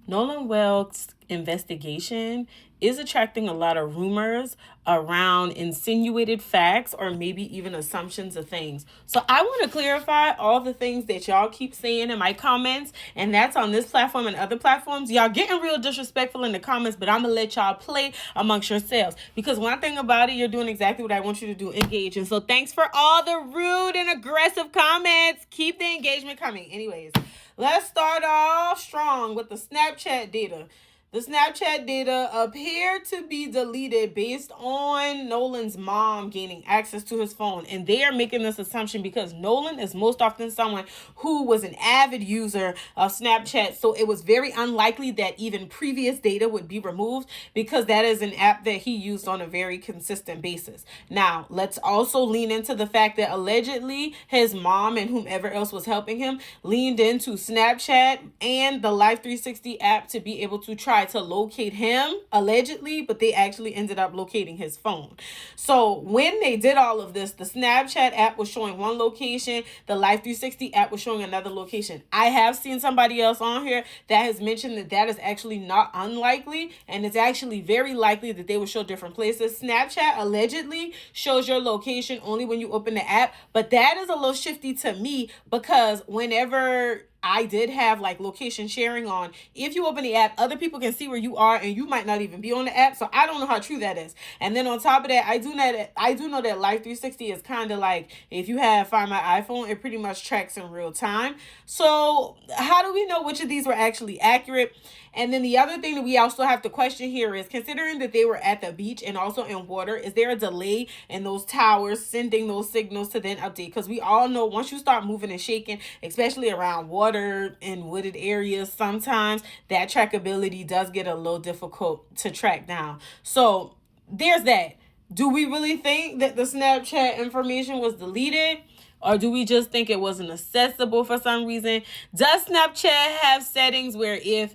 Nolan Wells' investigation is attracting a lot of rumors around insinuated facts or maybe even assumptions of things. So I want to clarify all the things that y'all keep saying in my comments, and that's on this platform and other platforms. Y'all getting real disrespectful in the comments, but I'm going to let y'all play amongst yourselves, because one thing about it, you're doing exactly what I want you to do, engage. And so thanks for all the rude and aggressive comments. Keep the engagement coming. Anyways, let's start off strong with the Snapchat data. The Snapchat data appeared to be deleted based on Nolan's mom gaining access to his phone. And they are making this assumption because Nolan is most often someone who was an avid user of Snapchat. So it was very unlikely that even previous data would be removed, because that is an app that he used on a very consistent basis. Now, let's also lean into the fact that allegedly his mom and whomever else was helping him leaned into Snapchat and the Life 360 app to be able to try to locate him, allegedly, but they actually ended up locating his phone. So when they did all of this, the Snapchat app was showing one location, the Life 360 app was showing another location. I have seen somebody else on here that has mentioned that that is actually not unlikely, and it's actually very likely that they will show different places. Snapchat allegedly shows your location only when you open the app, but that is a little shifty to me, because whenever I did have like location sharing on, if you open the app, other people can see where you are and you might not even be on the app. So I don't know how true that is. And then on top of that, I do know that Life 360 is kind of like, if you have Find My iPhone, it pretty much tracks in real time. So how do we know which of these were actually accurate? And then the other thing that we also have to question here is, considering that they were at the beach and also in water, is there a delay in those towers sending those signals to then update? Because we all know once you start moving and shaking, especially around water and wooded areas, sometimes that trackability does get a little difficult to track down. So there's that. Do we really think that the Snapchat information was deleted? Or do we just think it wasn't accessible for some reason? Does Snapchat have settings where if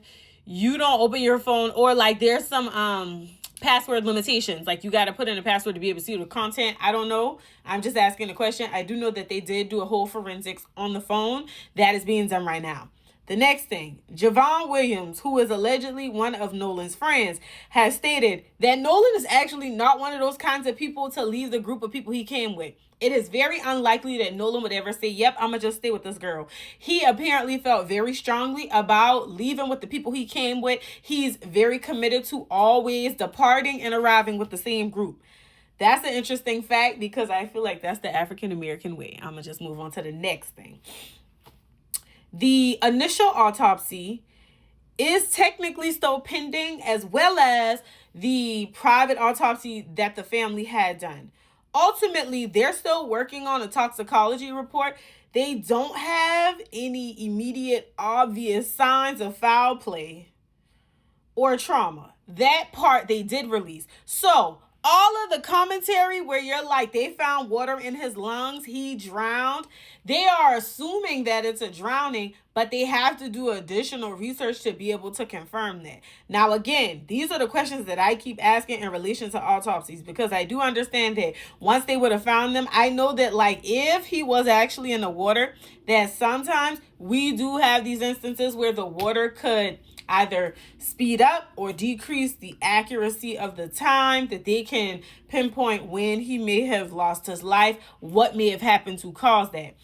you don't open your phone, or like there's some password limitations, like you got to put in a password to be able to see the content? I don't know. I'm just asking a question. I do know that they did do a whole forensics on the phone that is being done right now. The next thing, Javon Williams, who is allegedly one of Nolan's friends, has stated that Nolan is actually not one of those kinds of people to leave the group of people he came with. It is very unlikely that Nolan would ever say, yep, I'm going to just stay with this girl. He apparently felt very strongly about leaving with the people he came with. He's very committed to always departing and arriving with the same group. That's an interesting fact, because I feel like that's the African American way. I'm going to just move on to the next thing. The initial autopsy is technically still pending, as well as the private autopsy that the family had done. Ultimately, they're still working on a toxicology report. They don't have any immediate obvious signs of foul play or trauma. That part they did release. So all of the commentary where you're like, they found water in his lungs, he drowned, they are assuming that it's a drowning, but they have to do additional research to be able to confirm that. Now, again, these are the questions that I keep asking in relation to autopsies, because I do understand that once they would have found them, I know that like if he was actually in the water, that sometimes we do have these instances where the water could either speed up or decrease the accuracy of the time that they can pinpoint when he may have lost his life, what may have happened to cause that.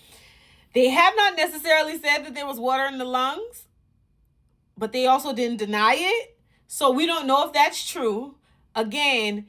They have not necessarily said that there was water in the lungs, but they also didn't deny it. So we don't know if that's true. Again,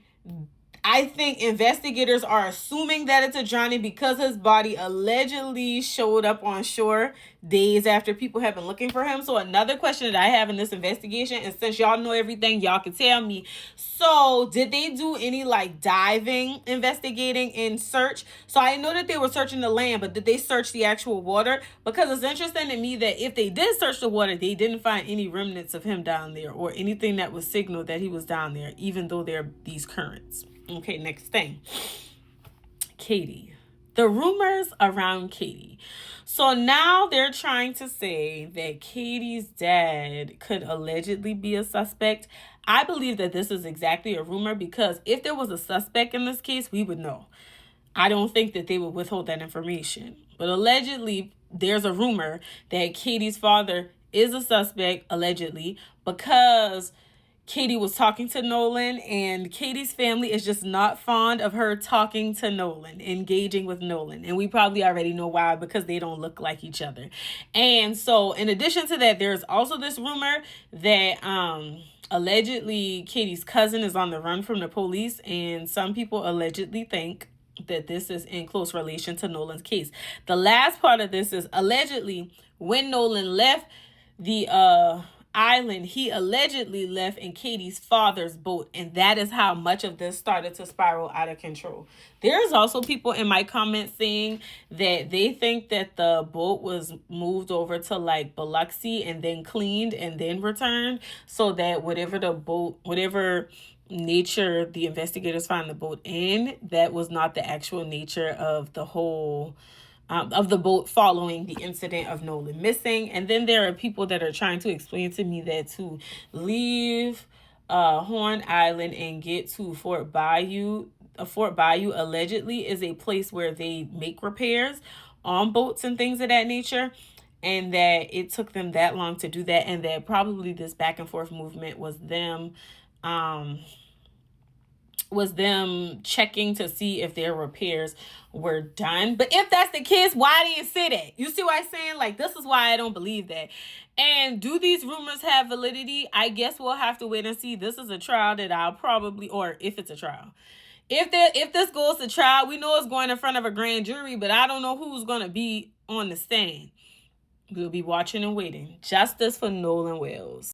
I think investigators are assuming that it's a drowning because his body allegedly showed up on shore days after people have been looking for him. So another question that I have in this investigation, and since y'all know everything, y'all can tell me. So did they do any like diving, investigating, and search? So I know that they were searching the land, but did they search the actual water? Because it's interesting to me that if they did search the water, they didn't find any remnants of him down there or anything that would signal that he was down there, even though there are these currents. Okay, next thing. Katie. The rumors around Katie. So now they're trying to say that Katie's dad could allegedly be a suspect. I believe that this is exactly a rumor, because if there was a suspect in this case, we would know. I don't think that they would withhold that information. But allegedly, there's a rumor that Katie's father is a suspect, allegedly, because Katie was talking to Nolan, and Katie's family is just not fond of her talking to Nolan, engaging with Nolan. And we probably already know why, because they don't look like each other. And so, in addition to that, there's also this rumor that allegedly Katie's cousin is on the run from the police, and some people allegedly think that this is in close relation to Nolan's case. The last part of this is allegedly when Nolan left the island, he allegedly left in Katie's father's boat, and that is how much of this started to spiral out of control. There's also people in my comments saying that they think that the boat was moved over to like Biloxi and then cleaned and then returned, so that whatever nature the investigators find the boat in, that was not the actual nature of the whole of the boat following the incident of Nolan missing. And then there are people that are trying to explain to me that to leave Horn Island and get to Fort Bayou allegedly is a place where they make repairs on boats and things of that nature, and that it took them that long to do that, and that probably this back and forth movement was them checking to see if their repairs were done. But if that's the case, why didn't you say that? You see what I'm saying? Like, this is why I don't believe that. And do these rumors have validity? I guess we'll have to wait and see. This is a trial that I'll probably, or if it's a trial, if this goes to trial, we know it's going in front of a grand jury, but I don't know who's going to be on the stand. We'll be watching and waiting. Justice for Nolan Wells.